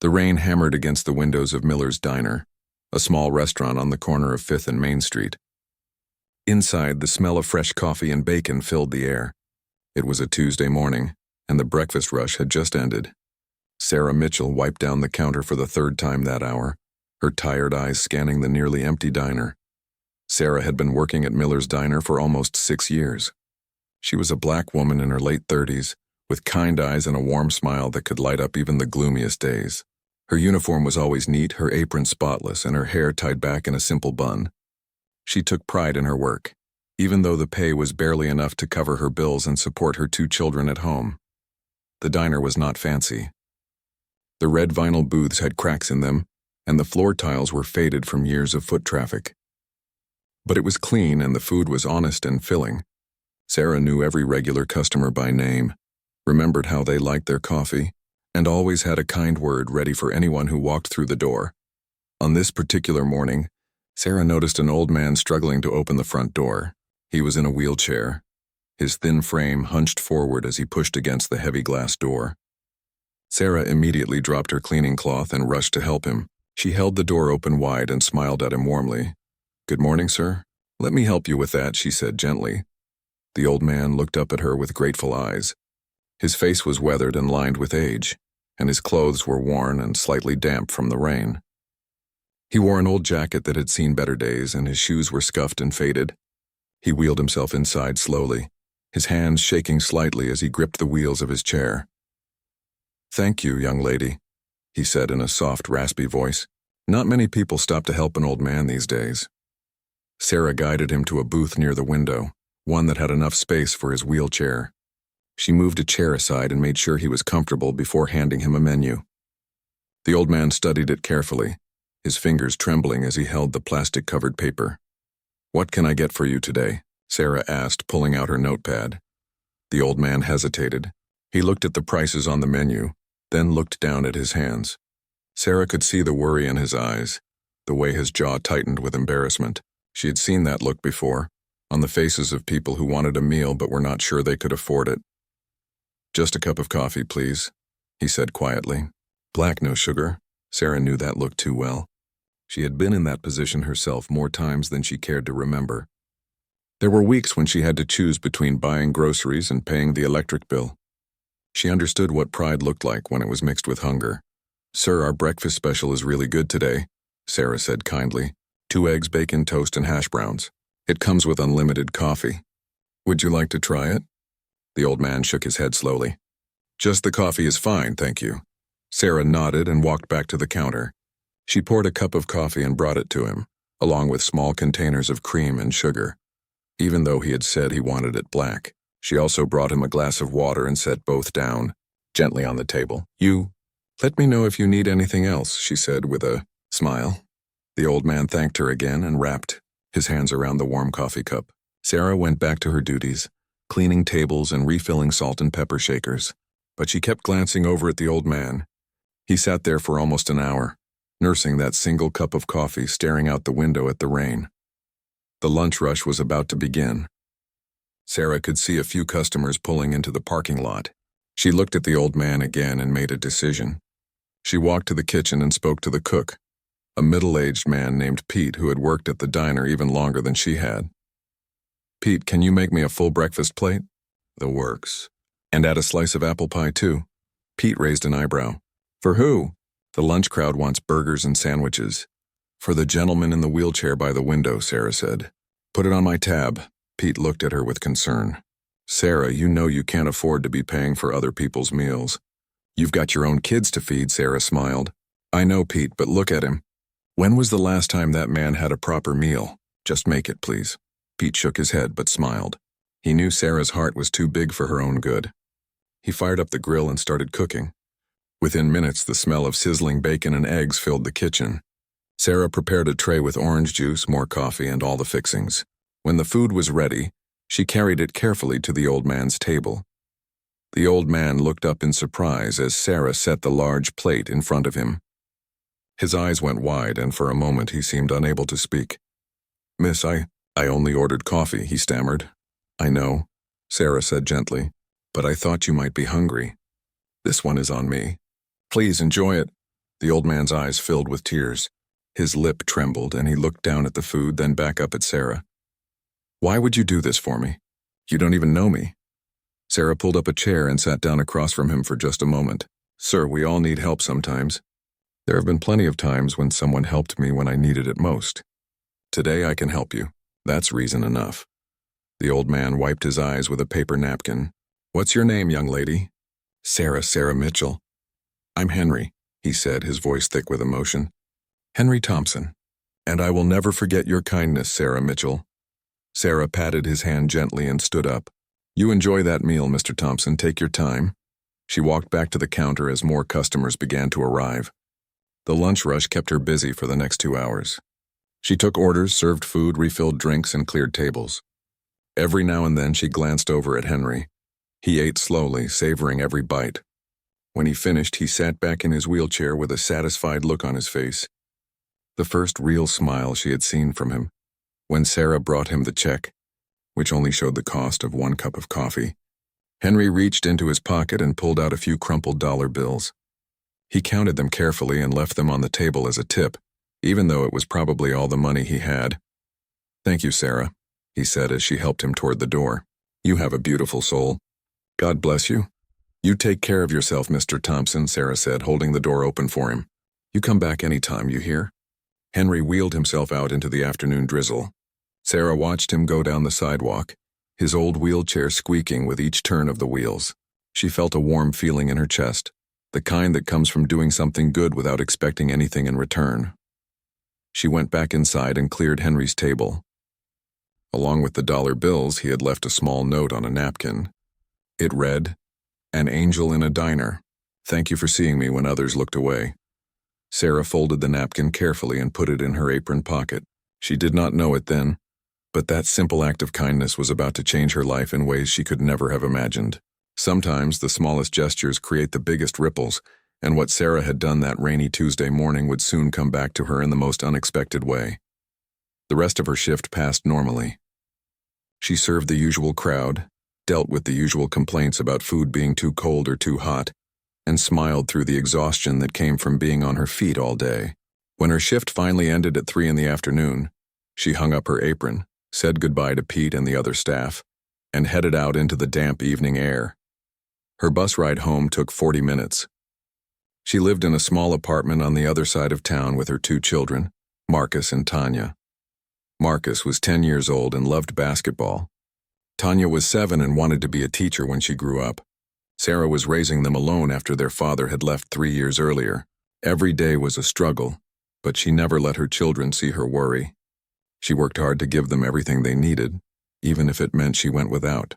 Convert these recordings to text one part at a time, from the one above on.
The rain hammered against the windows of Miller's Diner, a small restaurant on the corner of 5th and Main Street. Inside, the smell of fresh coffee and bacon filled the air. It was a Tuesday morning, and the breakfast rush had just ended. Sarah Mitchell wiped down the counter for the third time that hour, her tired eyes scanning the nearly empty diner. Sarah had been working at Miller's Diner for almost 6 years. She was a black woman in her late 30s, with kind eyes and a warm smile that could light up even the gloomiest days. Her uniform was always neat, her apron spotless, and her hair tied back in a simple bun. She took pride in her work, even though the pay was barely enough to cover her bills and support her 2 children at home. The diner was not fancy. The red vinyl booths had cracks in them, and the floor tiles were faded from years of foot traffic. But it was clean and the food was honest and filling. Sarah knew every regular customer by name, remembered how they liked their coffee, and always had a kind word ready for anyone who walked through the door. On this particular morning, Sarah noticed an old man struggling to open the front door. He was in a wheelchair, his thin frame hunched forward as he pushed against the heavy glass door. Sarah immediately dropped her cleaning cloth and rushed to help him. She held the door open wide and smiled at him warmly. "Good morning, sir. Let me help you with that," she said gently. The old man looked up at her with grateful eyes. His face was weathered and lined with age, and his clothes were worn and slightly damp from the rain. He wore an old jacket that had seen better days, and his shoes were scuffed and faded. He wheeled himself inside slowly, his hands shaking slightly as he gripped the wheels of his chair. "Thank you, young lady," he said in a soft, raspy voice. Not many people stop to help an old man these days. Sarah guided him to a booth near the window, one that had enough space for his wheelchair. She moved a chair aside and made sure he was comfortable before handing him a menu. The old man studied it carefully, his fingers trembling as he held the plastic-covered paper. "What can I get for you today?" Sarah asked, pulling out her notepad. The old man hesitated. He looked at the prices on the menu, then looked down at his hands. Sarah could see the worry in his eyes, the way his jaw tightened with embarrassment. She had seen that look before, on the faces of people who wanted a meal but were not sure they could afford it. "Just a cup of coffee, please," he said quietly. Black, no sugar. Sarah knew that look too well. She had been in that position herself more times than she cared to remember. There were weeks when she had to choose between buying groceries and paying the electric bill. She understood what pride looked like when it was mixed with hunger. "Sir, our breakfast special is really good today," Sarah said kindly. 2 eggs, bacon, toast, and hash browns. It comes with unlimited coffee. "Would you like to try it?" The old man shook his head slowly. "Just the coffee is fine, thank you." Sarah nodded and walked back to the counter. She poured a cup of coffee and brought it to him, along with small containers of cream and sugar. Even though he had said he wanted it black, she also brought him a glass of water and set both down, gently on the table. Let me know if you need anything else," she said with a smile. The old man thanked her again and wrapped his hands around the warm coffee cup. Sarah went back to her duties, cleaning tables and refilling salt and pepper shakers. But she kept glancing over at the old man. He sat there for almost an hour, nursing that single cup of coffee, staring out the window at the rain. The lunch rush was about to begin. Sarah could see a few customers pulling into the parking lot. She looked at the old man again and made a decision. She walked to the kitchen and spoke to the cook, a middle-aged man named Pete who had worked at the diner even longer than she had. "Pete, can you make me a full breakfast plate?" "The works. And add a slice of apple pie, too." Pete raised an eyebrow. "For who?" "The lunch crowd wants burgers and sandwiches." "For the gentleman in the wheelchair by the window," Sarah said. "Put it on my tab." Pete looked at her with concern. "Sarah, you know you can't afford to be paying for other people's meals." "You've got your own kids to feed," Sarah smiled. "I know, Pete, but look at him. When was the last time that man had a proper meal? Just make it, please." Pete shook his head but smiled. He knew Sarah's heart was too big for her own good. He fired up the grill and started cooking. Within minutes, the smell of sizzling bacon and eggs filled the kitchen. Sarah prepared a tray with orange juice, more coffee, and all the fixings. When the food was ready, she carried it carefully to the old man's table. The old man looked up in surprise as Sarah set the large plate in front of him. His eyes went wide, and for a moment he seemed unable to speak. "Miss, I only ordered coffee," he stammered. "I know," Sarah said gently, "but I thought you might be hungry. This one is on me. Please enjoy it." The old man's eyes filled with tears. His lip trembled, and he looked down at the food, then back up at Sarah. "Why would you do this for me? You don't even know me." Sarah pulled up a chair and sat down across from him for just a moment. "Sir, we all need help sometimes. There have been plenty of times when someone helped me when I needed it most. Today I can help you. That's reason enough." The old man wiped his eyes with a paper napkin. "What's your name, young lady?" Sarah Mitchell." "I'm Henry," he said, his voice thick with emotion. "Henry Thompson. And I will never forget your kindness, Sarah Mitchell." Sarah patted his hand gently and stood up. "You enjoy that meal, Mr. Thompson. Take your time." She walked back to the counter as more customers began to arrive. The lunch rush kept her busy for the next 2 hours. She took orders, served food, refilled drinks, and cleared tables. Every now and then she glanced over at Henry. He ate slowly, savoring every bite. When he finished, he sat back in his wheelchair with a satisfied look on his face. The first real smile she had seen from him, when Sarah brought him the check, which only showed the cost of 1 cup of coffee. Henry reached into his pocket and pulled out a few crumpled dollar bills. He counted them carefully and left them on the table as a tip, even though it was probably all the money he had. "Thank you, Sarah," he said as she helped him toward the door. "You have a beautiful soul. God bless you." "You take care of yourself, Mr. Thompson," Sarah said, holding the door open for him. "You come back any time, you hear?" Henry wheeled himself out into the afternoon drizzle. Sarah watched him go down the sidewalk, his old wheelchair squeaking with each turn of the wheels. She felt a warm feeling in her chest, the kind that comes from doing something good without expecting anything in return. She went back inside and cleared Henry's table. Along with the dollar bills, he had left a small note on a napkin. It read, "An angel in a diner. Thank you for seeing me when others looked away." Sarah folded the napkin carefully and put it in her apron pocket. She did not know it then, but that simple act of kindness was about to change her life in ways she could never have imagined. Sometimes the smallest gestures create the biggest ripples, and what Sarah had done that rainy Tuesday morning would soon come back to her in the most unexpected way. The rest of her shift passed normally. She served the usual crowd, dealt with the usual complaints about food being too cold or too hot, and smiled through the exhaustion that came from being on her feet all day. When her shift finally ended at 3 in the afternoon, she hung up her apron, said goodbye to Pete and the other staff, and headed out into the damp evening air. Her bus ride home took 40 minutes. She lived in a small apartment on the other side of town with her 2 children, Marcus and Tanya. Marcus was 10 years old and loved basketball. Tanya was 7 and wanted to be a teacher when she grew up. Sarah was raising them alone after their father had left 3 years earlier. Every day was a struggle, but she never let her children see her worry. She worked hard to give them everything they needed, even if it meant she went without.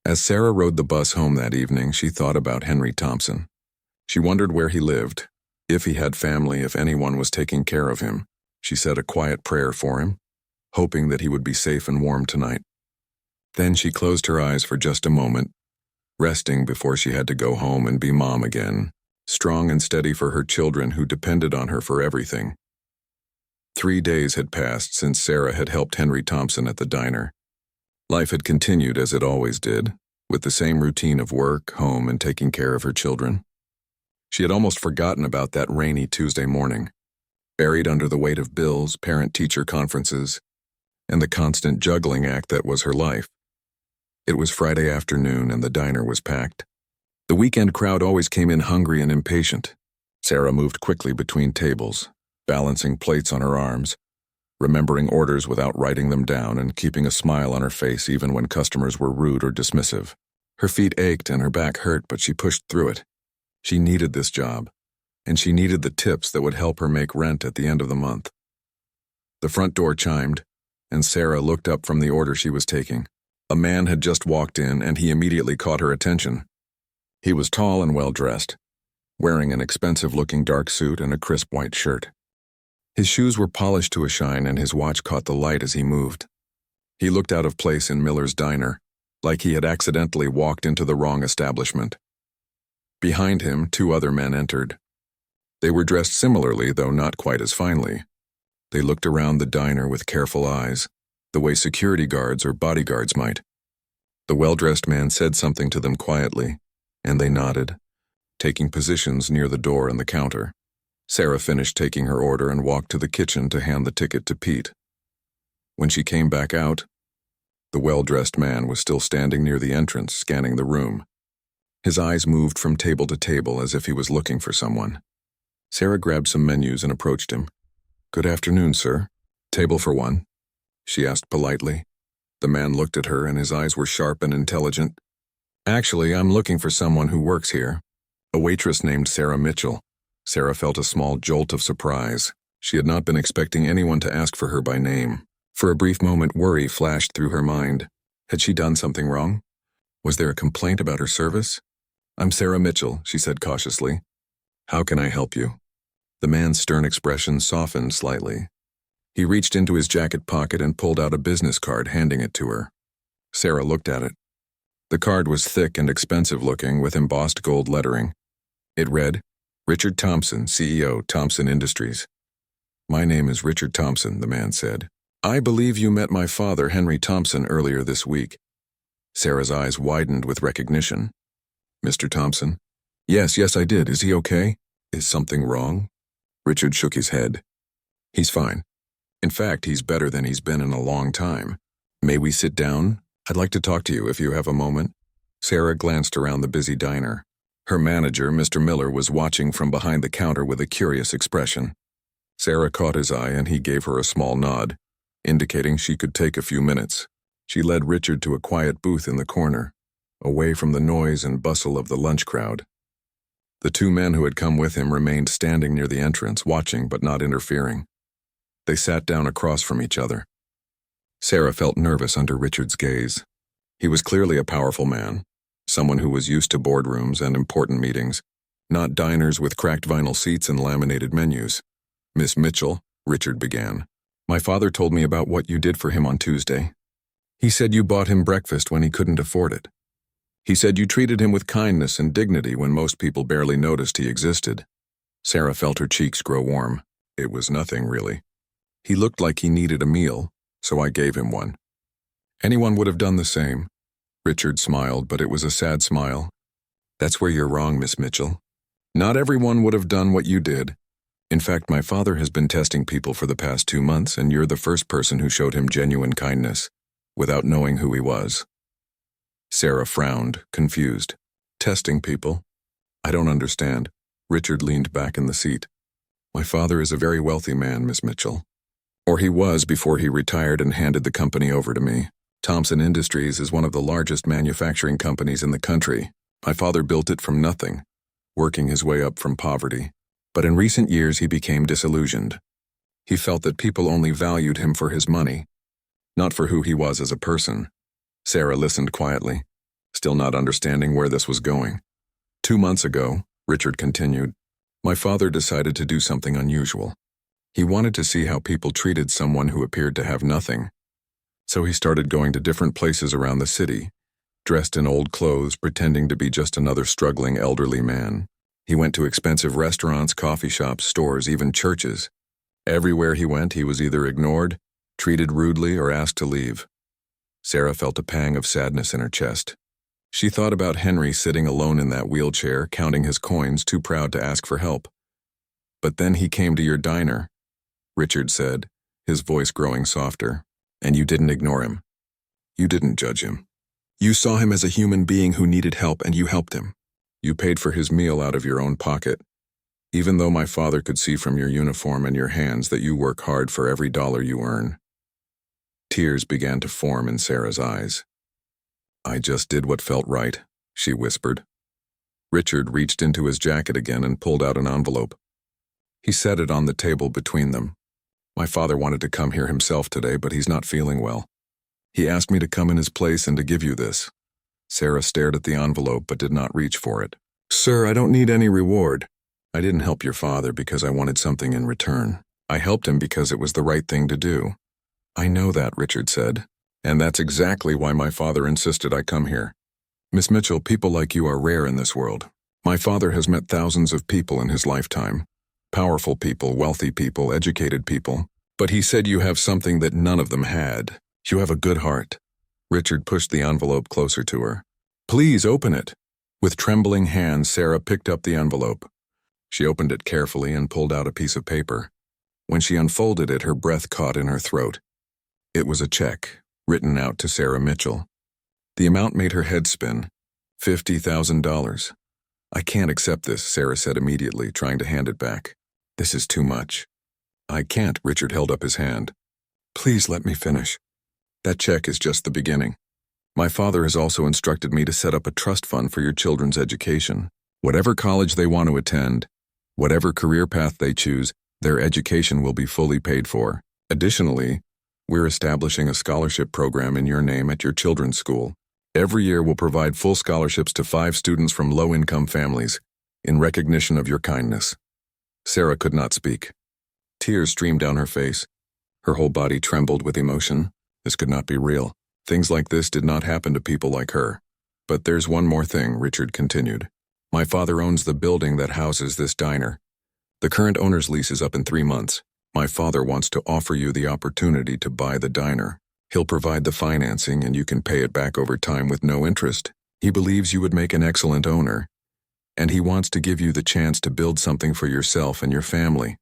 As Sarah rode the bus home that evening, she thought about Henry Thompson. She wondered where he lived, if he had family, if anyone was taking care of him. She said a quiet prayer for him, hoping that he would be safe and warm tonight. Then she closed her eyes for just a moment, resting before she had to go home and be mom again, strong and steady for her children who depended on her for everything. 3 days had passed since Sarah had helped Henry Thompson at the diner. Life had continued as it always did, with the same routine of work, home, and taking care of her children. She had almost forgotten about that rainy Tuesday morning, buried under the weight of bills, parent-teacher conferences, and the constant juggling act that was her life. It was Friday afternoon and the diner was packed. The weekend crowd always came in hungry and impatient. Sarah moved quickly between tables, balancing plates on her arms, remembering orders without writing them down and keeping a smile on her face even when customers were rude or dismissive. Her feet ached and her back hurt, but she pushed through it. She needed this job, and she needed the tips that would help her make rent at the end of the month. The front door chimed, and Sarah looked up from the order she was taking. A man had just walked in, and he immediately caught her attention. He was tall and well-dressed, wearing an expensive-looking dark suit and a crisp white shirt. His shoes were polished to a shine, and his watch caught the light as he moved. He looked out of place in Miller's diner, like he had accidentally walked into the wrong establishment. Behind him, 2 other men entered. They were dressed similarly, though not quite as finely. They looked around the diner with careful eyes, the way security guards or bodyguards might. The well-dressed man said something to them quietly, and they nodded, taking positions near the door and the counter. Sarah finished taking her order and walked to the kitchen to hand the ticket to Pete. When she came back out, the well-dressed man was still standing near the entrance, scanning the room. His eyes moved from table to table as if he was looking for someone. Sarah grabbed some menus and approached him. "Good afternoon, sir. Table for one?" she asked politely. The man looked at her and his eyes were sharp and intelligent. "Actually, I'm looking for someone who works here. A waitress named Sarah Mitchell." Sarah felt a small jolt of surprise. She had not been expecting anyone to ask for her by name. For a brief moment, worry flashed through her mind. Had she done something wrong? Was there a complaint about her service? "I'm Sarah Mitchell," she said cautiously. "How can I help you?" The man's stern expression softened slightly. He reached into his jacket pocket and pulled out a business card, handing it to her. Sarah looked at it. The card was thick and expensive-looking with embossed gold lettering. It read, "Richard Thompson, CEO, Thompson Industries." "My name is Richard Thompson," the man said. "I believe you met my father, Henry Thompson, earlier this week." Sarah's eyes widened with recognition. "Mr. Thompson?" Yes, I did. Is he okay? Is something wrong?" Richard shook his head. "He's fine. In fact, he's better than he's been in a long time. May we sit down? I'd like to talk to you if you have a moment." Sarah glanced around the busy diner. Her manager, Mr. Miller, was watching from behind the counter with a curious expression. Sarah caught his eye and he gave her a small nod, indicating she could take a few minutes. She led Richard to a quiet booth in the corner, away from the noise and bustle of the lunch crowd. The two men who had come with him remained standing near the entrance, watching but not interfering. They sat down across from each other. Sarah felt nervous under Richard's gaze. He was clearly a powerful man, someone who was used to boardrooms and important meetings, not diners with cracked vinyl seats and laminated menus. "Miss Mitchell," Richard began, "my father told me about what you did for him on Tuesday. He said you bought him breakfast when he couldn't afford it. He said you treated him with kindness and dignity when most people barely noticed he existed." Sarah felt her cheeks grow warm. It was nothing, really. "He looked like he needed a meal, so I gave him one. Anyone would have done the same." Richard smiled, but it was a sad smile. "That's where you're wrong, Miss Mitchell. Not everyone would have done what you did. In fact, my father has been testing people for the past 2 months, and you're the first person who showed him genuine kindness, without knowing who he was." Sarah frowned, confused. "Testing people? I don't understand." Richard leaned back in the seat. "My father is a very wealthy man, Miss Mitchell. Or he was before he retired and handed the company over to me. Thompson Industries is one of the largest manufacturing companies in the country. My father built it from nothing, working his way up from poverty. But in recent years he became disillusioned. He felt that people only valued him for his money, not for who he was as a person." Sarah listened quietly, still not understanding where this was going. 2 months ago, Richard continued, my father decided to do something unusual. He wanted to see how people treated someone who appeared to have nothing. So he started going to different places around the city, dressed in old clothes, pretending to be just another struggling elderly man. He went to expensive restaurants, coffee shops, stores, even churches. Everywhere he went, he was either ignored, treated rudely, or asked to leave. Sarah felt a pang of sadness in her chest. She thought about Henry sitting alone in that wheelchair, counting his coins, too proud to ask for help. "But then he came to your diner," Richard said, his voice growing softer, "and you didn't ignore him. You didn't judge him. You saw him as a human being who needed help, and you helped him. You paid for his meal out of your own pocket, even though my father could see from your uniform and your hands that you work hard for every dollar you earn." Tears began to form in Sarah's eyes. "I just did what felt right," she whispered. Richard reached into his jacket again and pulled out an envelope. He set it on the table between them. "My father wanted to come here himself today, but he's not feeling well. He asked me to come in his place and to give you this." Sarah stared at the envelope but did not reach for it. "Sir, I don't need any reward. I didn't help your father because I wanted something in return. I helped him because it was the right thing to do." "I know that," Richard said, "and that's exactly why my father insisted I come here. Miss Mitchell, people like you are rare in this world. My father has met thousands of people in his lifetime. Powerful people, wealthy people, educated people. But he said you have something that none of them had. You have a good heart." Richard pushed the envelope closer to her. "Please open it." With trembling hands, Sarah picked up the envelope. She opened it carefully and pulled out a piece of paper. When she unfolded it, her breath caught in her throat. It was a check, written out to Sarah Mitchell. The amount made her head spin. $50,000. I can't accept this, Sarah said immediately, trying to hand it back. This is too much. I can't, Richard held up his hand. Please let me finish. That check is just the beginning. My father has also instructed me to set up a trust fund for your children's education. Whatever college they want to attend, whatever career path they choose, their education will be fully paid for. Additionally, we're establishing a scholarship program in your name at your children's school. Every year we'll provide full scholarships to 5 students from low-income families, in recognition of your kindness. Sarah could not speak. Tears streamed down her face. Her whole body trembled with emotion. This could not be real. Things like this did not happen to people like her. But there's one more thing, Richard continued. My father owns the building that houses this diner. The current owner's lease is up in 3 months. My father wants to offer you the opportunity to buy the diner. He'll provide the financing and you can pay it back over time with no interest. He believes you would make an excellent owner, and he wants to give you the chance to build something for yourself and your family.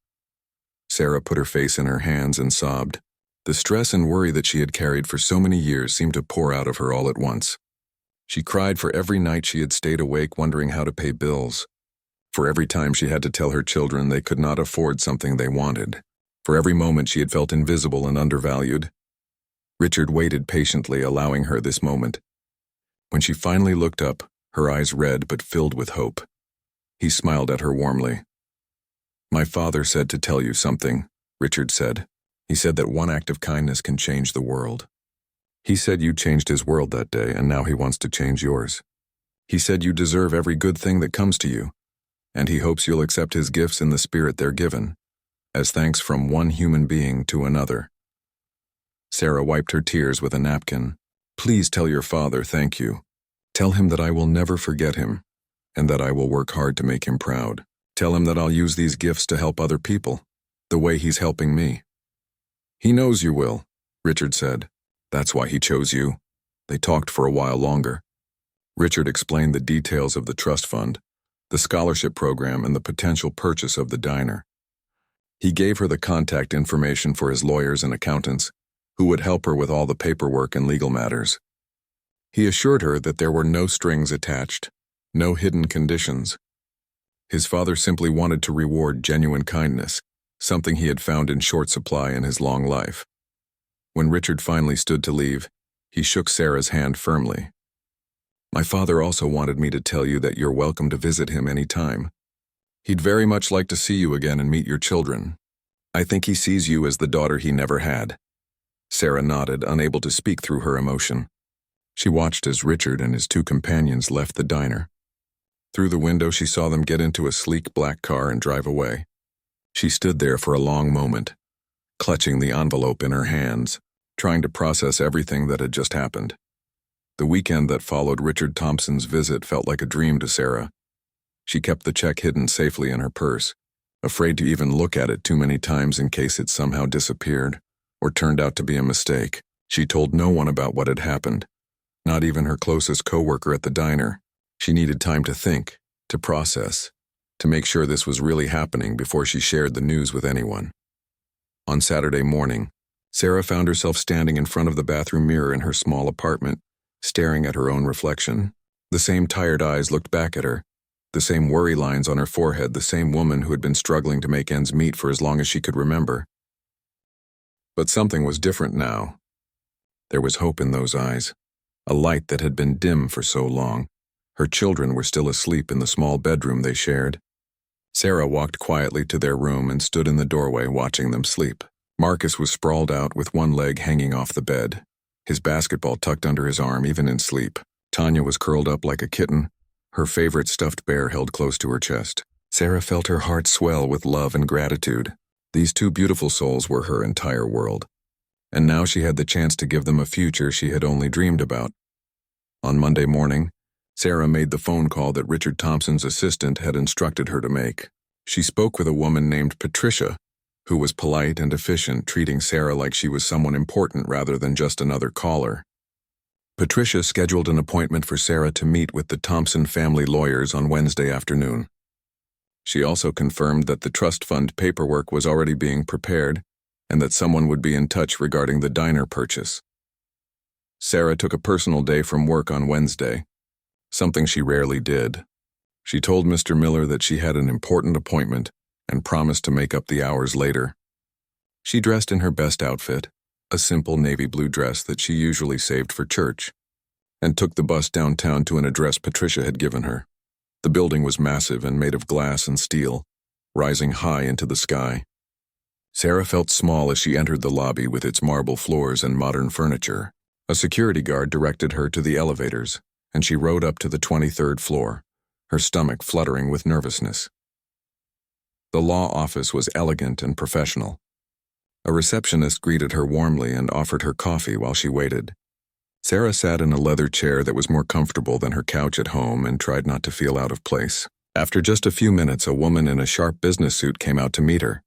Sarah put her face in her hands and sobbed. The stress and worry that she had carried for so many years seemed to pour out of her all at once. She cried for every night she had stayed awake wondering how to pay bills, for every time she had to tell her children they could not afford something they wanted, for every moment she had felt invisible and undervalued. Richard waited patiently, allowing her this moment. When she finally looked up, her eyes red but filled with hope. He smiled at her warmly. My father said to tell you something, Richard said. He said that one act of kindness can change the world. He said you changed his world that day, and now he wants to change yours. He said you deserve every good thing that comes to you, and he hopes you'll accept his gifts in the spirit they're given, as thanks from one human being to another. Sarah wiped her tears with a napkin. Please tell your father thank you. Tell him that I will never forget him, and that I will work hard to make him proud. Tell him that I'll use these gifts to help other people, the way he's helping me. He knows you will, Richard said. That's why he chose you. They talked for a while longer. Richard explained the details of the trust fund, the scholarship program, and the potential purchase of the diner. He gave her the contact information for his lawyers and accountants, who would help her with all the paperwork and legal matters. He assured her that there were no strings attached, no hidden conditions. His father simply wanted to reward genuine kindness, something he had found in short supply in his long life. When Richard finally stood to leave, he shook Sarah's hand firmly. My father also wanted me to tell you that you're welcome to visit him any time. He'd very much like to see you again and meet your children. I think he sees you as the daughter he never had. Sarah nodded, unable to speak through her emotion. She watched as Richard and his 2 companions left the diner. Through the window, she saw them get into a sleek black car and drive away. She stood there for a long moment, clutching the envelope in her hands, trying to process everything that had just happened. The weekend that followed Richard Thompson's visit felt like a dream to Sarah. She kept the check hidden safely in her purse, afraid to even look at it too many times in case it somehow disappeared or turned out to be a mistake. She told no one about what had happened, not even her closest coworker at the diner. She needed time to think, to process, to make sure this was really happening before she shared the news with anyone. On Saturday morning, Sarah found herself standing in front of the bathroom mirror in her small apartment, staring at her own reflection. The same tired eyes looked back at her, the same worry lines on her forehead, the same woman who had been struggling to make ends meet for as long as she could remember. But something was different now. There was hope in those eyes, a light that had been dim for so long. Her children were still asleep in the small bedroom they shared. Sarah walked quietly to their room and stood in the doorway watching them sleep. Marcus was sprawled out with one leg hanging off the bed, his basketball tucked under his arm even in sleep. Tanya was curled up like a kitten, her favorite stuffed bear held close to her chest. Sarah felt her heart swell with love and gratitude. These 2 beautiful souls were her entire world, and now she had the chance to give them a future she had only dreamed about. On Monday morning, Sarah made the phone call that Richard Thompson's assistant had instructed her to make. She spoke with a woman named Patricia, who was polite and efficient, treating Sarah like she was someone important rather than just another caller. Patricia scheduled an appointment for Sarah to meet with the Thompson family lawyers on Wednesday afternoon. She also confirmed that the trust fund paperwork was already being prepared and that someone would be in touch regarding the diner purchase. Sarah took a personal day from work on Wednesday, something she rarely did. She told Mr. Miller that she had an important appointment and promised to make up the hours later. She dressed in her best outfit, a simple navy blue dress that she usually saved for church, and took the bus downtown to an address Patricia had given her. The building was massive and made of glass and steel, rising high into the sky. Sarah felt small as she entered the lobby with its marble floors and modern furniture. A security guard directed her to the elevators, and she rode up to the 23rd floor, her stomach fluttering with nervousness. The law office was elegant and professional. A receptionist greeted her warmly and offered her coffee while she waited. Sarah sat in a leather chair that was more comfortable than her couch at home and tried not to feel out of place. After just a few minutes, a woman in a sharp business suit came out to meet her.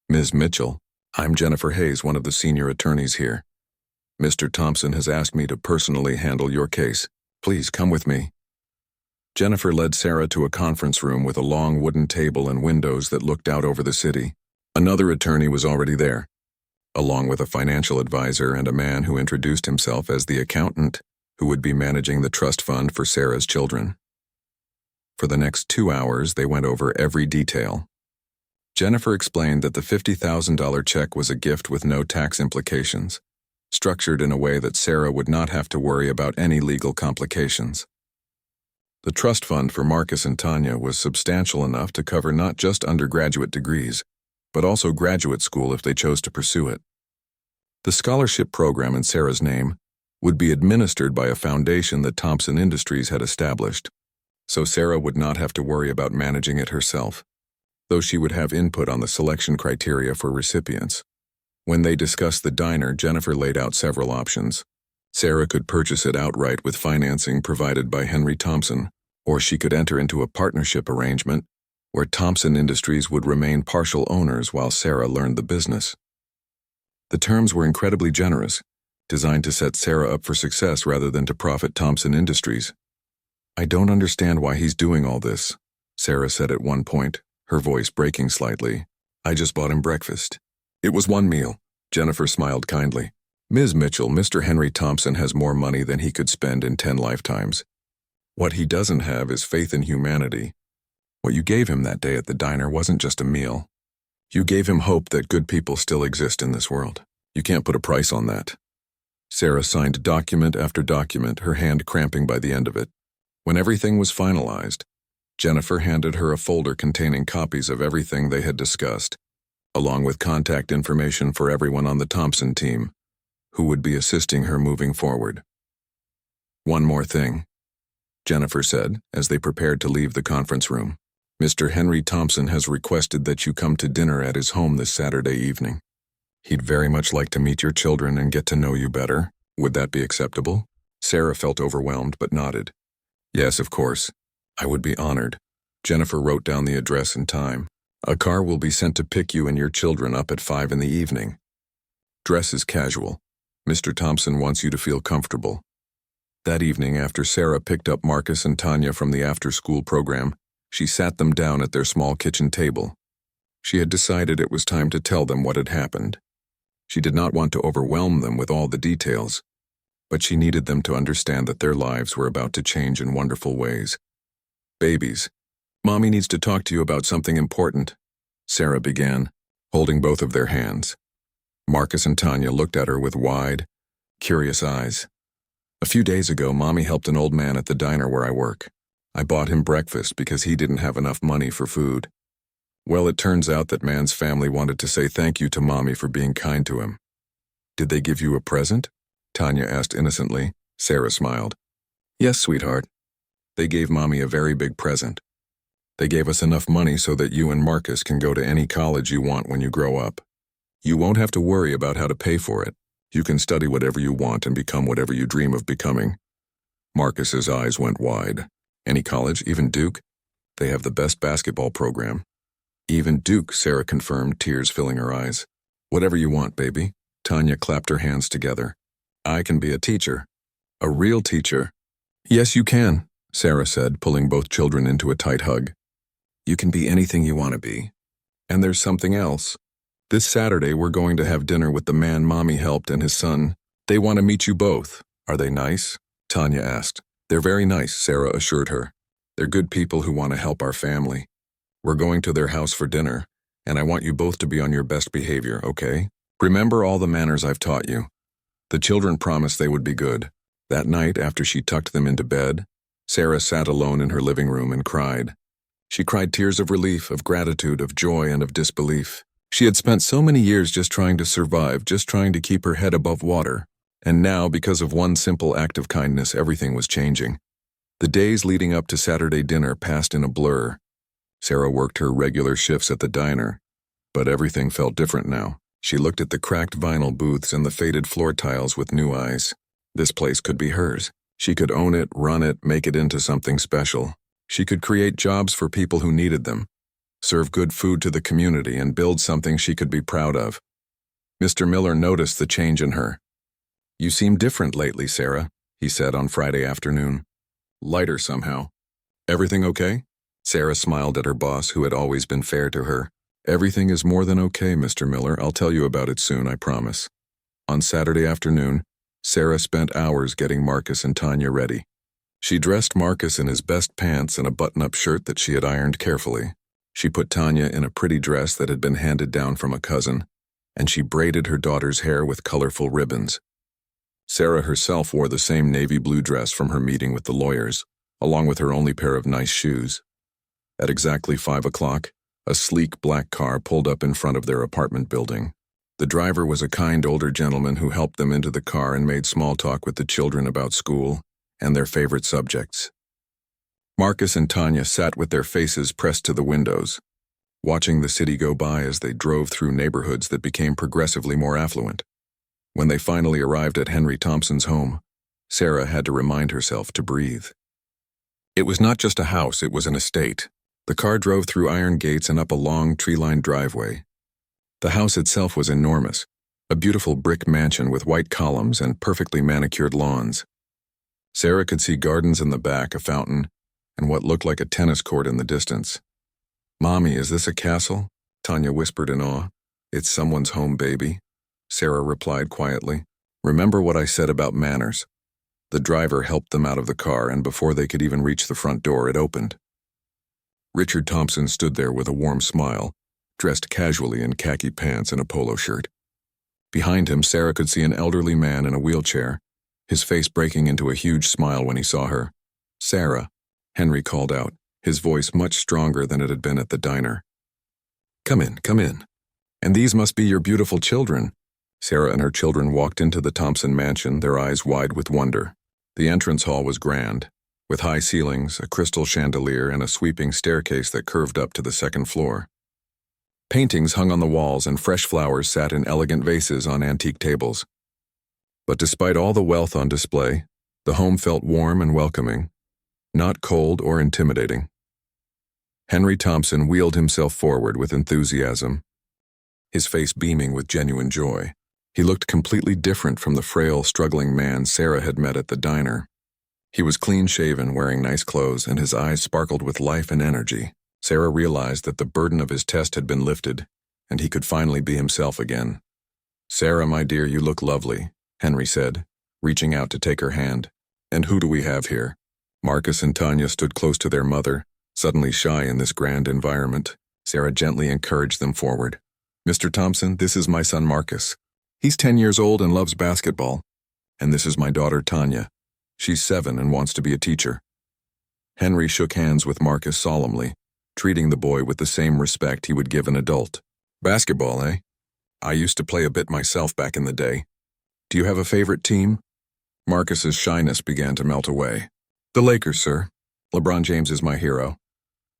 "Ms. Mitchell, I'm Jennifer Hayes, one of the senior attorneys here. Mr. Thompson has asked me to personally handle your case. Please come with me." Jennifer led Sarah to a conference room with a long wooden table and windows that looked out over the city. Another attorney was already there, along with a financial advisor and a man who introduced himself as the accountant who would be managing the trust fund for Sarah's children. For the next 2 hours, they went over every detail. Jennifer explained that the $50,000 check was a gift with no tax implications, structured in a way that Sarah would not have to worry about any legal complications. The trust fund for Marcus and Tanya was substantial enough to cover not just undergraduate degrees, but also graduate school if they chose to pursue it. The scholarship program in Sarah's name would be administered by a foundation that Thompson Industries had established, so Sarah would not have to worry about managing it herself, though she would have input on the selection criteria for recipients. When they discussed the diner, Jennifer laid out several options. Sarah could purchase it outright with financing provided by Henry Thompson, or she could enter into a partnership arrangement where Thompson Industries would remain partial owners while Sarah learned the business. The terms were incredibly generous, designed to set Sarah up for success rather than to profit Thompson Industries. "I don't understand why he's doing all this," Sarah said at one point, her voice breaking slightly. "I just bought him breakfast." "It was one meal," Jennifer smiled kindly. "Ms. Mitchell, Mr. Henry Thompson has more money than he could spend in 10 lifetimes. What he doesn't have is faith in humanity. What you gave him that day at the diner wasn't just a meal. You gave him hope that good people still exist in this world. You can't put a price on that." Sarah signed document after document, her hand cramping by the end of it. When everything was finalized, Jennifer handed her a folder containing copies of everything they had discussed, along with contact information for everyone on the Thompson team, who would be assisting her moving forward. "One more thing," Jennifer said as they prepared to leave the conference room. "Mr. Henry Thompson has requested that you come to dinner at his home this Saturday evening. He'd very much like to meet your children and get to know you better. Would that be acceptable?" Sarah felt overwhelmed but nodded. "Yes, of course. I would be honored." Jennifer wrote down the address and time. "A car will be sent to pick you and your children up at 5 in the evening. Dress is casual. Mr. Thompson wants you to feel comfortable." That evening, after Sarah picked up Marcus and Tanya from the after-school program, she sat them down at their small kitchen table. She had decided it was time to tell them what had happened. She did not want to overwhelm them with all the details, but she needed them to understand that their lives were about to change in wonderful ways. "Babies, Mommy needs to talk to you about something important," Sarah began, holding both of their hands. Marcus and Tanya looked at her with wide, curious eyes. "A few days ago, Mommy helped an old man at the diner where I work. I bought him breakfast because he didn't have enough money for food. Well, it turns out that man's family wanted to say thank you to Mommy for being kind to him." "Did they give you a present?" Tanya asked innocently. Sarah smiled. "Yes, sweetheart. They gave Mommy a very big present. They gave us enough money so that you and Marcus can go to any college you want when you grow up. You won't have to worry about how to pay for it. You can study whatever you want and become whatever you dream of becoming." Marcus's eyes went wide. "Any college, even Duke? They have the best basketball program." "Even Duke," Sarah confirmed, tears filling her eyes. "Whatever you want, baby." Tanya clapped her hands together. "I can be a teacher. A real teacher." "Yes, you can," Sarah said, pulling both children into a tight hug. You can be anything you want to be. And there's something else. This Saturday, we're going to have dinner with the man Mommy helped and his son. They want to meet you both. Are they nice? Tanya asked. They're very nice, Sarah assured her. They're good people who want to help our family. We're going to their house for dinner, and I want you both to be on your best behavior, okay? Remember all the manners I've taught you. The children promised they would be good. That night, after she tucked them into bed, Sarah sat alone in her living room and cried. She cried tears of relief, of gratitude, of joy, and of disbelief. She had spent so many years just trying to survive, just trying to keep her head above water. And now, because of one simple act of kindness, everything was changing. The days leading up to Saturday dinner passed in a blur. Sarah worked her regular shifts at the diner, but everything felt different now. She looked at the cracked vinyl booths and the faded floor tiles with new eyes. This place could be hers. She could own it, run it, make it into something special. She could create jobs for people who needed them, serve good food to the community, and build something she could be proud of. Mr. Miller noticed the change in her. You seem different lately, Sarah, he said on Friday afternoon. Lighter somehow. Everything okay? Sarah smiled at her boss, who had always been fair to her. Everything is more than okay, Mr. Miller. I'll tell you about it soon, I promise. On Saturday afternoon, Sarah spent hours getting Marcus and Tanya ready. She dressed Marcus in his best pants and a button-up shirt that she had ironed carefully. She put Tanya in a pretty dress that had been handed down from a cousin, and she braided her daughter's hair with colorful ribbons. Sarah herself wore the same navy blue dress from her meeting with the lawyers, along with her only pair of nice shoes. At exactly 5 o'clock, a sleek black car pulled up in front of their apartment building. The driver was a kind older gentleman who helped them into the car and made small talk with the children about school and their favorite subjects. Marcus and Tanya sat with their faces pressed to the windows, watching the city go by as they drove through neighborhoods that became progressively more affluent. When they finally arrived at Henry Thompson's home, Sarah had to remind herself to breathe. It was not just a house, it was an estate. The car drove through iron gates and up a long, tree-lined driveway. The house itself was enormous, a beautiful brick mansion with white columns and perfectly manicured lawns. Sarah could see gardens in the back, a fountain, and what looked like a tennis court in the distance. Mommy, is this a castle? Tanya whispered in awe. It's someone's home, baby, Sarah replied quietly. Remember what I said about manners. The driver helped them out of the car, and before they could even reach the front door, it opened. Richard Thompson stood there with a warm smile, dressed casually in khaki pants and a polo shirt. Behind him, Sarah could see an elderly man in a wheelchair, his face breaking into a huge smile when he saw her. Sarah, Henry called out, his voice much stronger than it had been at the diner. Come in, come in. And these must be your beautiful children. Sarah and her children walked into the Thompson mansion, their eyes wide with wonder. The entrance hall was grand, with high ceilings, a crystal chandelier, and a sweeping staircase that curved up to the second floor. Paintings hung on the walls and fresh flowers sat in elegant vases on antique tables. But despite all the wealth on display, the home felt warm and welcoming, not cold or intimidating. Henry Thompson wheeled himself forward with enthusiasm, his face beaming with genuine joy. He looked completely different from the frail, struggling man Sarah had met at the diner. He was clean-shaven, wearing nice clothes, and his eyes sparkled with life and energy. Sarah realized that the burden of his test had been lifted, and he could finally be himself again. Sarah, my dear, you look lovely, Henry said, reaching out to take her hand. And who do we have here? Marcus and Tanya stood close to their mother, suddenly shy in this grand environment. Sarah gently encouraged them forward. Mr. Thompson, this is my son Marcus. He's 10 years old and loves basketball. And this is my daughter Tanya. She's 7 and wants to be a teacher. Henry shook hands with Marcus solemnly, treating the boy with the same respect he would give an adult. Basketball, eh? I used to play a bit myself back in the day. Do you have a favorite team? Marcus's shyness began to melt away. The Lakers, sir. LeBron James is my hero.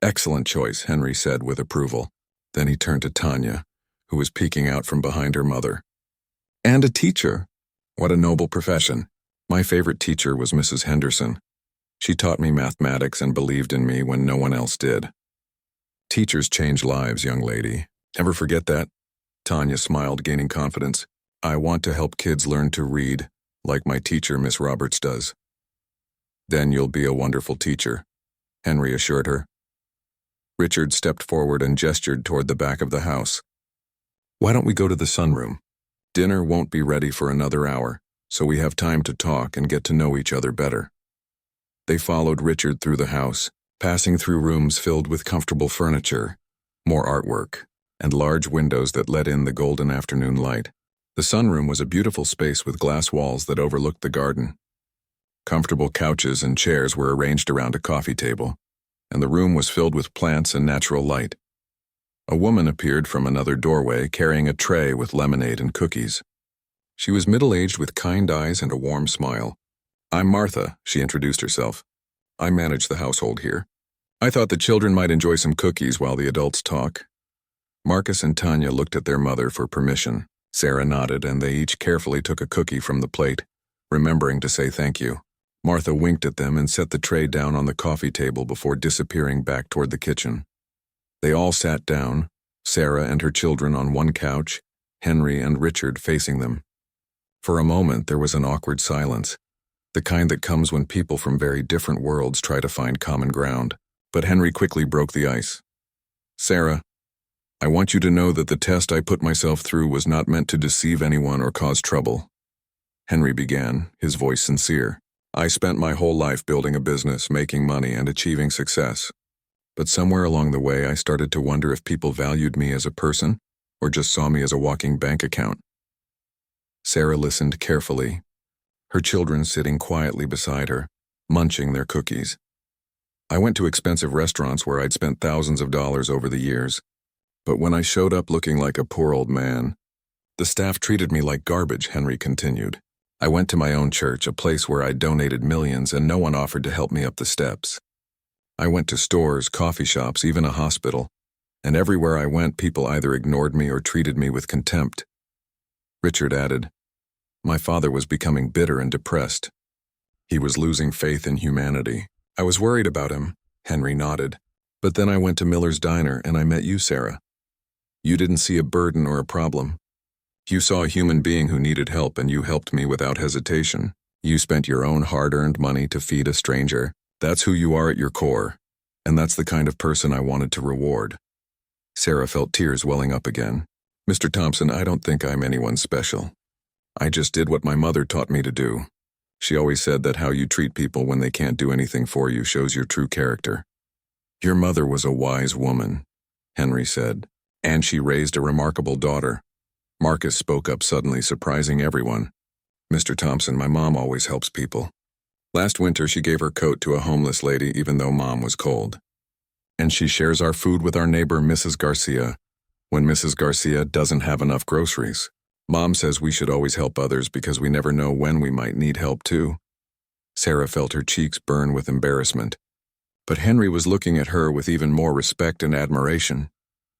Excellent choice, Henry said with approval. Then he turned to Tanya, who was peeking out from behind her mother. And a teacher. What a noble profession. My favorite teacher was Mrs. Henderson. She taught me mathematics and believed in me when no one else did. Teachers change lives, young lady. Never forget that. Tanya smiled, gaining confidence. I want to help kids learn to read, like my teacher, Miss Roberts, does. Then you'll be a wonderful teacher, Henry assured her. Richard stepped forward and gestured toward the back of the house. "Why don't we go to the sunroom? Dinner won't be ready for another hour, so we have time to talk and get to know each other better." They followed Richard through the house, passing through rooms filled with comfortable furniture, more artwork, and large windows that let in the golden afternoon light. The sunroom was a beautiful space with glass walls that overlooked the garden. Comfortable couches and chairs were arranged around a coffee table, and the room was filled with plants and natural light. A woman appeared from another doorway carrying a tray with lemonade and cookies. She was middle-aged with kind eyes and a warm smile. "I'm Martha," she introduced herself. "I manage the household here. I thought the children might enjoy some cookies while the adults talk." Marcus and Tanya looked at their mother for permission. Sarah nodded, and they each carefully took a cookie from the plate, remembering to say thank you. Martha winked at them and set the tray down on the coffee table before disappearing back toward the kitchen. They all sat down, Sarah and her children on one couch, Henry and Richard facing them. For a moment there was an awkward silence, the kind that comes when people from very different worlds try to find common ground. But Henry quickly broke the ice. "Sarah, I want you to know that the test I put myself through was not meant to deceive anyone or cause trouble." Henry began, his voice sincere. "I spent my whole life building a business, making money, and achieving success. But somewhere along the way I started to wonder if people valued me as a person or just saw me as a walking bank account." Sarah listened carefully, her children sitting quietly beside her, munching their cookies. "I went to expensive restaurants where I'd spent thousands of dollars over the years. But when I showed up looking like a poor old man, the staff treated me like garbage," Henry continued. "I went to my own church, a place where I'd donated millions, and no one offered to help me up the steps. I went to stores, coffee shops, even a hospital, and everywhere I went, people either ignored me or treated me with contempt." Richard added, "My father was becoming bitter and depressed. He was losing faith in humanity. I was worried about him," Henry nodded. "But then I went to Miller's Diner and I met you, Sarah. You didn't see a burden or a problem. You saw a human being who needed help and you helped me without hesitation. You spent your own hard-earned money to feed a stranger. That's who you are at your core, and that's the kind of person I wanted to reward." Sarah felt tears welling up again. "Mr. Thompson, I don't think I'm anyone special. I just did what my mother taught me to do. She always said that how you treat people when they can't do anything for you shows your true character." "Your mother was a wise woman," Henry said, "and she raised a remarkable daughter." Marcus spoke up suddenly, surprising everyone. "Mr. Thompson, my mom always helps people. Last winter she gave her coat to a homeless lady even though Mom was cold. And she shares our food with our neighbor Mrs. Garcia when Mrs. Garcia doesn't have enough groceries. Mom says we should always help others because we never know when we might need help too." Sarah felt her cheeks burn with embarrassment. But Henry was looking at her with even more respect and admiration.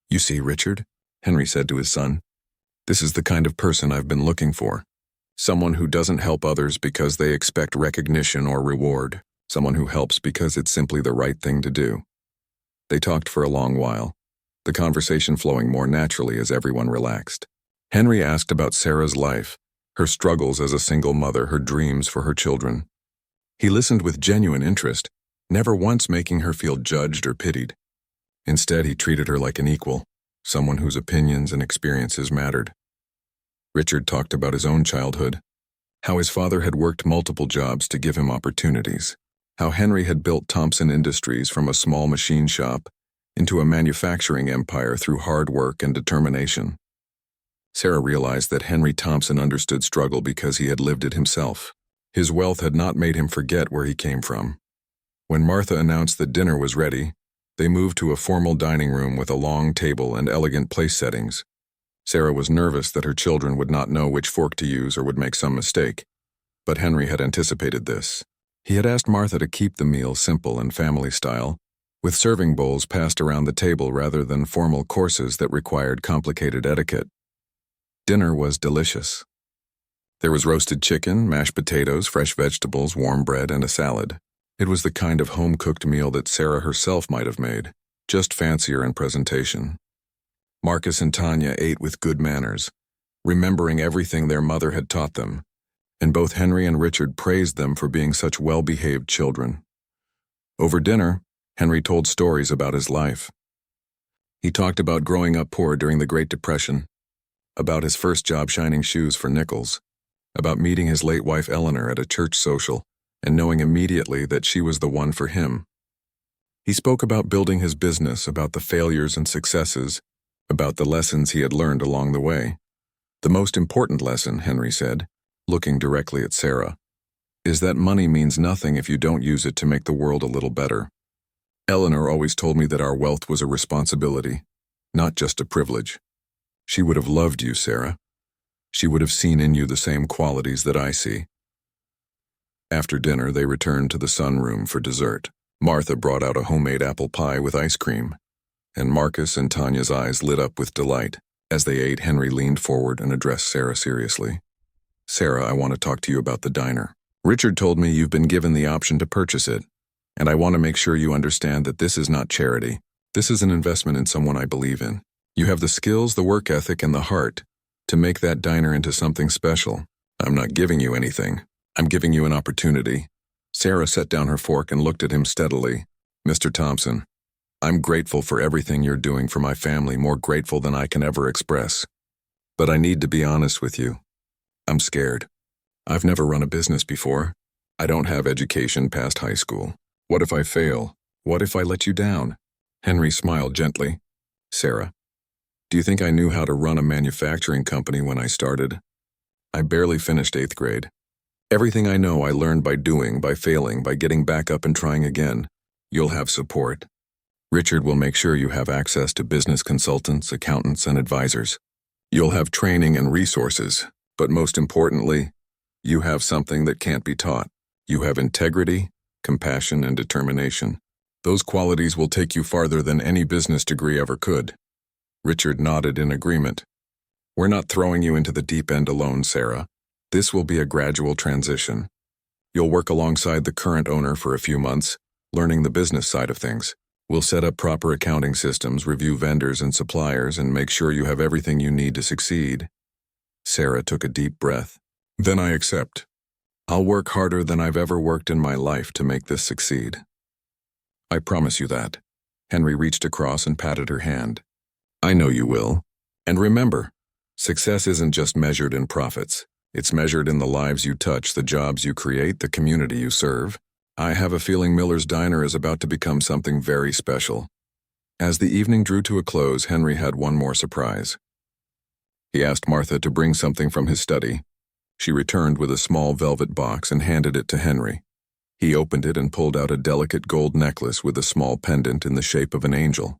"You see, Richard," Henry said to his son, "this is the kind of person I've been looking for. Someone who doesn't help others because they expect recognition or reward. Someone who helps because it's simply the right thing to do." They talked for a long while, the conversation flowing more naturally as everyone relaxed. Henry asked about Sarah's life, her struggles as a single mother, her dreams for her children. He listened with genuine interest, never once making her feel judged or pitied. Instead, he treated her like an equal, someone whose opinions and experiences mattered. Richard talked about his own childhood, how his father had worked multiple jobs to give him opportunities, how Henry had built Thompson Industries from a small machine shop into a manufacturing empire through hard work and determination. Sarah realized that Henry Thompson understood struggle because he had lived it himself. His wealth had not made him forget where he came from. When Martha announced that dinner was ready, they moved to a formal dining room with a long table and elegant place settings. Sarah was nervous that her children would not know which fork to use or would make some mistake. But Henry had anticipated this. He had asked Martha to keep the meal simple and family style, with serving bowls passed around the table rather than formal courses that required complicated etiquette. Dinner was delicious. There was roasted chicken, mashed potatoes, fresh vegetables, warm bread, and a salad. It was the kind of home-cooked meal that Sarah herself might have made, just fancier in presentation. Marcus and Tanya ate with good manners, remembering everything their mother had taught them, and both Henry and Richard praised them for being such well-behaved children. Over dinner, Henry told stories about his life, He talked about growing up poor during the Great Depression, about his first job shining shoes for nickels, about meeting his late wife Eleanor at a church social and knowing immediately that she was the one for him. He spoke about building his business, about the failures and successes, about the lessons he had learned along the way. The most important lesson, Henry said, looking directly at Sarah, is that money means nothing if you don't use it to make the world a little better. Eleanor always told me that our wealth was a responsibility, not just a privilege. She would have loved you, Sarah. She would have seen in you the same qualities that I see. After dinner, they returned to the sunroom for dessert. Martha brought out a homemade apple pie with ice cream, and Marcus and Tanya's eyes lit up with delight. As they ate, Henry leaned forward and addressed Sarah seriously. Sarah, I want to talk to you about the diner. Richard told me you've been given the option to purchase it, and I want to make sure you understand that this is not charity. This is an investment in someone I believe in. You have the skills, the work ethic, and the heart to make that diner into something special. I'm not giving you anything. I'm giving you an opportunity. Sarah set down her fork and looked at him steadily. Mr. Thompson, I'm grateful for everything you're doing for my family, more grateful than I can ever express. But I need to be honest with you. I'm scared. I've never run a business before. I don't have education past high school. What if I fail? What if I let you down? Henry smiled gently. Sarah, do you think I knew how to run a manufacturing company when I started? I barely finished 8th grade. Everything I know I learned by doing, by failing, by getting back up and trying again. You'll have support. Richard will make sure you have access to business consultants, accountants, and advisors. You'll have training and resources, but most importantly, you have something that can't be taught. You have integrity, compassion, and determination. Those qualities will take you farther than any business degree ever could. Richard nodded in agreement. We're not throwing you into the deep end alone, Sarah. This will be a gradual transition. You'll work alongside the current owner for a few months, learning the business side of things. We'll set up proper accounting systems, review vendors and suppliers, and make sure you have everything you need to succeed. Sarah took a deep breath. Then I accept. I'll work harder than I've ever worked in my life to make this succeed. I promise you that. Henry reached across and patted her hand. I know you will. And remember, success isn't just measured in profits. It's measured in the lives you touch, the jobs you create, the community you serve. I have a feeling Miller's Diner is about to become something very special. As the evening drew to a close, Henry had one more surprise. He asked Martha to bring something from his study. She returned with a small velvet box and handed it to Henry. He opened it and pulled out a delicate gold necklace with a small pendant in the shape of an angel.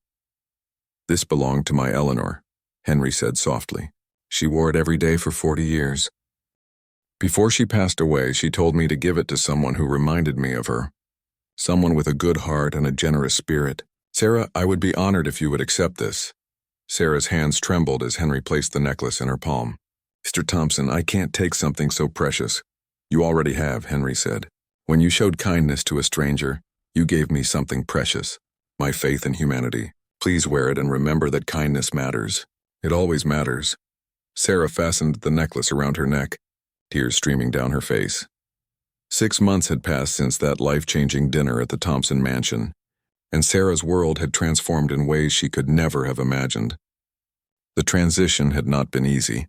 This belonged to my Eleanor, Henry said softly. She wore it every day for 40 years. Before she passed away, she told me to give it to someone who reminded me of her. Someone with a good heart and a generous spirit. Sarah, I would be honored if you would accept this. Sarah's hands trembled as Henry placed the necklace in her palm. Mr. Thompson, I can't take something so precious. You already have, Henry said. When you showed kindness to a stranger, you gave me something precious, my faith in humanity. Please wear it and remember that kindness matters. It always matters. Sarah fastened the necklace around her neck, tears streaming down her face. 6 months had passed since that life-changing dinner at the Thompson mansion, and Sarah's world had transformed in ways she could never have imagined. The transition had not been easy,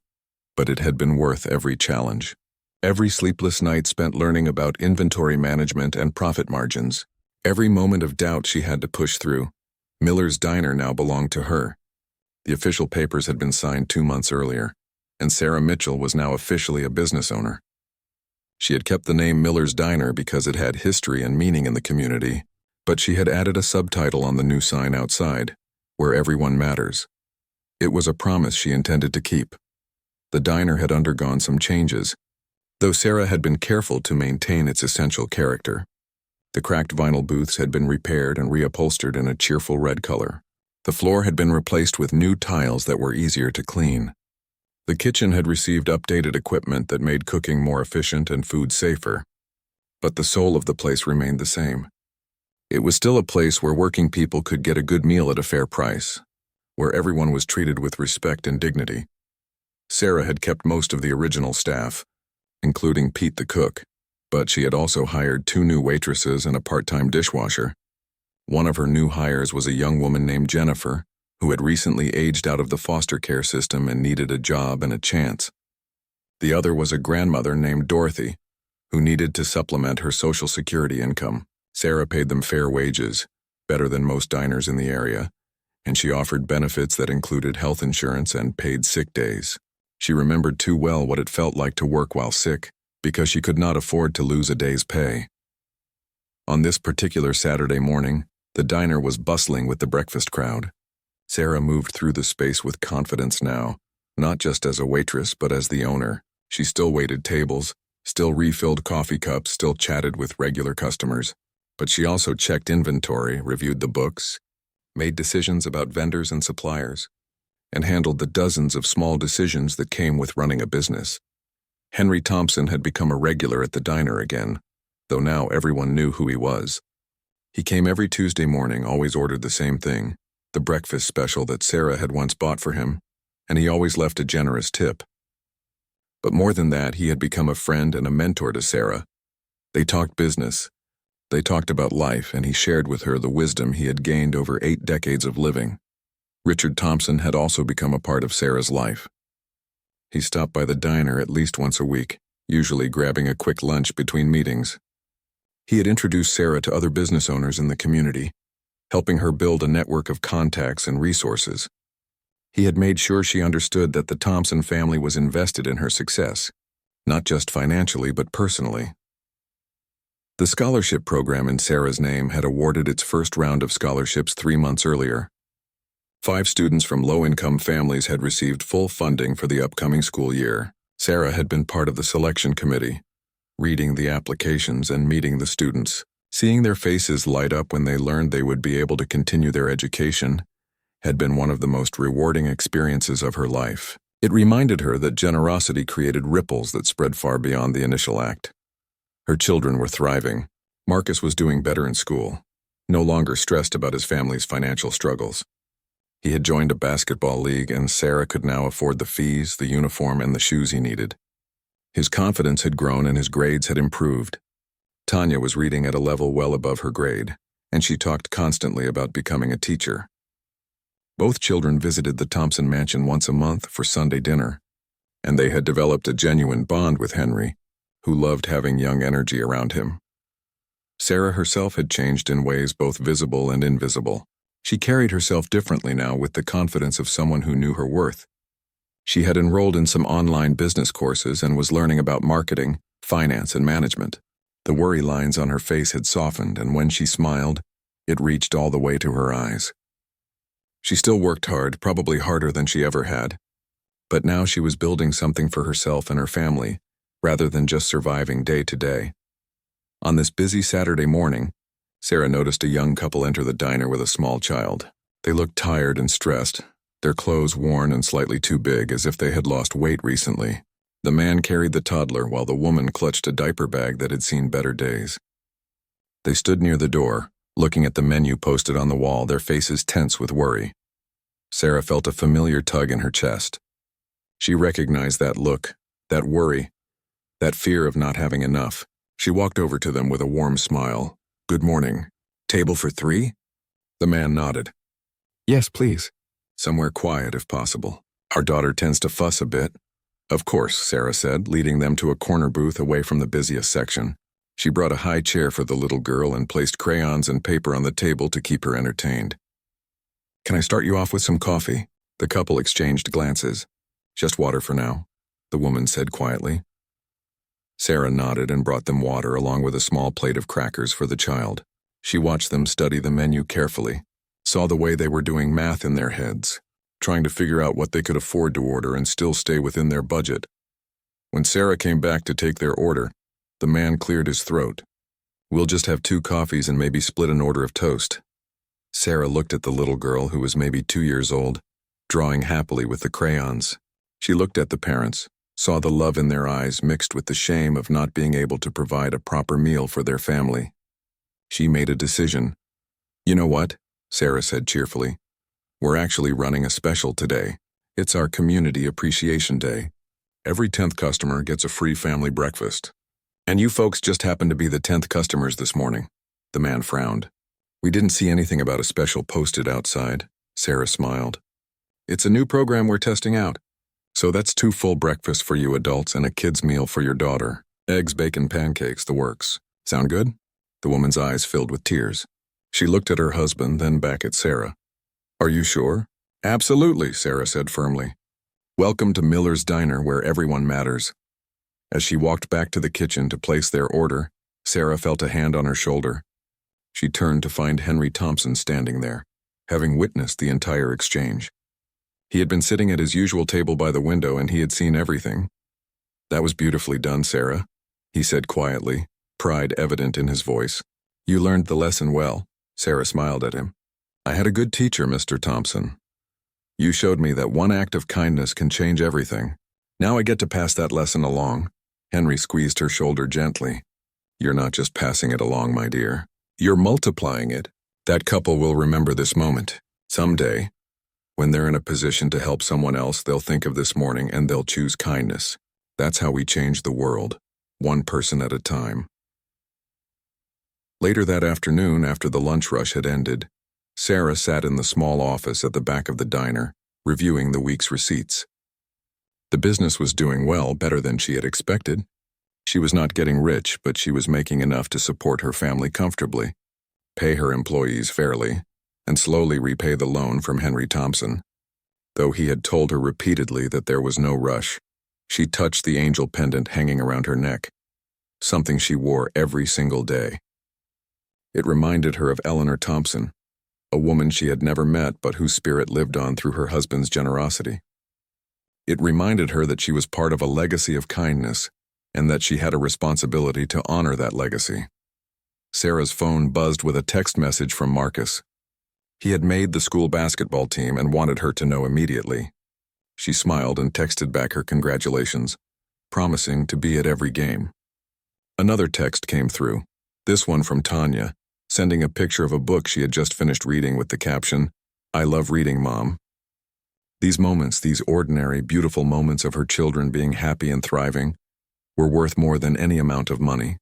but it had been worth every challenge. Every sleepless night spent learning about inventory management and profit margins. Every moment of doubt she had to push through. Miller's Diner now belonged to her. The official papers had been signed 2 months earlier, and Sarah Mitchell was now officially a business owner. She had kept the name Miller's Diner because it had history and meaning in the community, but she had added a subtitle on the new sign outside, where everyone matters. It was a promise she intended to keep. The diner had undergone some changes, though Sarah had been careful to maintain its essential character. The cracked vinyl booths had been repaired and reupholstered in a cheerful red color. The floor had been replaced with new tiles that were easier to clean. The kitchen had received updated equipment that made cooking more efficient and food safer. But the soul of the place remained the same. It was still a place where working people could get a good meal at a fair price, where everyone was treated with respect and dignity. Sarah had kept most of the original staff, including Pete the cook, but she had also hired 2 new waitresses and a part-time dishwasher. One of her new hires was a young woman named Jennifer, who had recently aged out of the foster care system and needed a job and a chance. The other was a grandmother named Dorothy, who needed to supplement her Social Security income. Sarah paid them fair wages, better than most diners in the area, and she offered benefits that included health insurance and paid sick days. She remembered too well what it felt like to work while sick, because she could not afford to lose a day's pay. On this particular Saturday morning, the diner was bustling with the breakfast crowd. Sarah moved through the space with confidence now, not just as a waitress but as the owner. She still waited tables, still refilled coffee cups, still chatted with regular customers. But she also checked inventory, reviewed the books, made decisions about vendors and suppliers, and handled the dozens of small decisions that came with running a business. Henry Thompson had become a regular at the diner again, though now everyone knew who he was. He came every Tuesday morning, always ordered the same thing, the breakfast special that Sarah had once bought for him, and he always left a generous tip. But more than that, he had become a friend and a mentor to Sarah. They talked business. They talked about life, and he shared with her the wisdom he had gained over 8 decades of living. Richard Thompson had also become a part of Sarah's life. He stopped by the diner at least once a week, usually grabbing a quick lunch between meetings. He had introduced Sarah to other business owners in the community, helping her build a network of contacts and resources. He had made sure she understood that the Thompson family was invested in her success, not just financially but personally. The scholarship program in Sarah's name had awarded its first round of scholarships 3 months earlier. 5 students from low-income families had received full funding for the upcoming school year. Sarah had been part of the selection committee, reading the applications and meeting the students. Seeing their faces light up when they learned they would be able to continue their education had been one of the most rewarding experiences of her life. It reminded her that generosity created ripples that spread far beyond the initial act. Her children were thriving. Marcus was doing better in school, no longer stressed about his family's financial struggles. He had joined a basketball league, and Sarah could now afford the fees, the uniform, and the shoes he needed. His confidence had grown and his grades had improved. Tanya was reading at a level well above her grade, and she talked constantly about becoming a teacher. Both children visited the Thompson mansion once a month for Sunday dinner, and they had developed a genuine bond with Henry, who loved having young energy around him. Sarah herself had changed in ways both visible and invisible. She carried herself differently now with the confidence of someone who knew her worth. She had enrolled in some online business courses and was learning about marketing, finance, and management. The worry lines on her face had softened, and when she smiled, it reached all the way to her eyes. She still worked hard, probably harder than she ever had. But now she was building something for herself and her family, rather than just surviving day to day. On this busy Saturday morning, Sarah noticed a young couple enter the diner with a small child. They looked tired and stressed, their clothes worn and slightly too big, as if they had lost weight recently. The man carried the toddler while the woman clutched a diaper bag that had seen better days. They stood near the door, looking at the menu posted on the wall, their faces tense with worry. Sarah felt a familiar tug in her chest. She recognized that look, that worry, that fear of not having enough. She walked over to them with a warm smile. "Good morning. Table for 3?" The man nodded. "Yes, please." "Somewhere quiet if possible. Our daughter tends to fuss a bit." "Of course," Sarah said, leading them to a corner booth away from the busiest section. She brought a high chair for the little girl and placed crayons and paper on the table to keep her entertained. "Can I start you off with some coffee?" The couple exchanged glances. "Just water for now," the woman said quietly. Sarah nodded and brought them water along with a small plate of crackers for the child. She watched them study the menu carefully, saw the way they were doing math in their heads, trying to figure out what they could afford to order and still stay within their budget. When Sarah came back to take their order, the man cleared his throat. "We'll just have 2 coffees and maybe split an order of toast." Sarah looked at the little girl, who was maybe 2 years old, drawing happily with the crayons. She looked at the parents, saw the love in their eyes mixed with the shame of not being able to provide a proper meal for their family. She made a decision. "You know what?" Sarah said cheerfully. "We're actually running a special today. It's our Community Appreciation Day. Every 10th customer gets a free family breakfast. And you folks just happen to be the 10th customers this morning." The man frowned. "We didn't see anything about a special posted outside," Sarah smiled. It's a new program we're testing out. So that's 2 full breakfasts for you adults and a kid's meal for your daughter. Eggs, bacon, pancakes, the works. Sound good? The woman's eyes filled with tears. She looked at her husband, then back at Sarah. Are you sure? Absolutely, Sarah said firmly. Welcome to Miller's Diner, where everyone matters. As she walked back to the kitchen to place their order, Sarah felt a hand on her shoulder. She turned to find Henry Thompson standing there, having witnessed the entire exchange. He had been sitting at his usual table by the window and he had seen everything. That was beautifully done, Sarah, he said quietly, pride evident in his voice. You learned the lesson well. Sarah smiled at him. I had a good teacher, Mr. Thompson. You showed me that one act of kindness can change everything. Now I get to pass that lesson along. Henry squeezed her shoulder gently. You're not just passing it along, my dear. You're multiplying it. That couple will remember this moment. Someday, when they're in a position to help someone else, they'll think of this morning and they'll choose kindness. That's how we change the world, one person at a time. Later that afternoon, after the lunch rush had ended, Sarah sat in the small office at the back of the diner, reviewing the week's receipts. The business was doing well, better than she had expected. She was not getting rich, but she was making enough to support her family comfortably, pay her employees fairly, and slowly repay the loan from Henry Thompson. Though he had told her repeatedly that there was no rush, she touched the angel pendant hanging around her neck, something she wore every single day. It reminded her of Eleanor Thompson, a woman she had never met but whose spirit lived on through her husband's generosity. It reminded her that she was part of a legacy of kindness and that she had a responsibility to honor that legacy. Sarah's phone buzzed with a text message from Marcus. He had made the school basketball team and wanted her to know immediately. She smiled and texted back her congratulations, promising to be at every game. Another text came through, this one from Tanya, sending a picture of a book she had just finished reading with the caption, I love reading, Mom. These moments, these ordinary, beautiful moments of her children being happy and thriving, were worth more than any amount of money.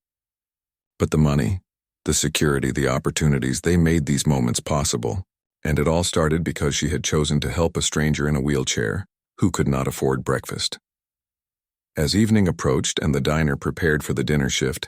But the money, the security, the opportunities, they made these moments possible. And it all started because she had chosen to help a stranger in a wheelchair who could not afford breakfast. As evening approached and the diner prepared for the dinner shift,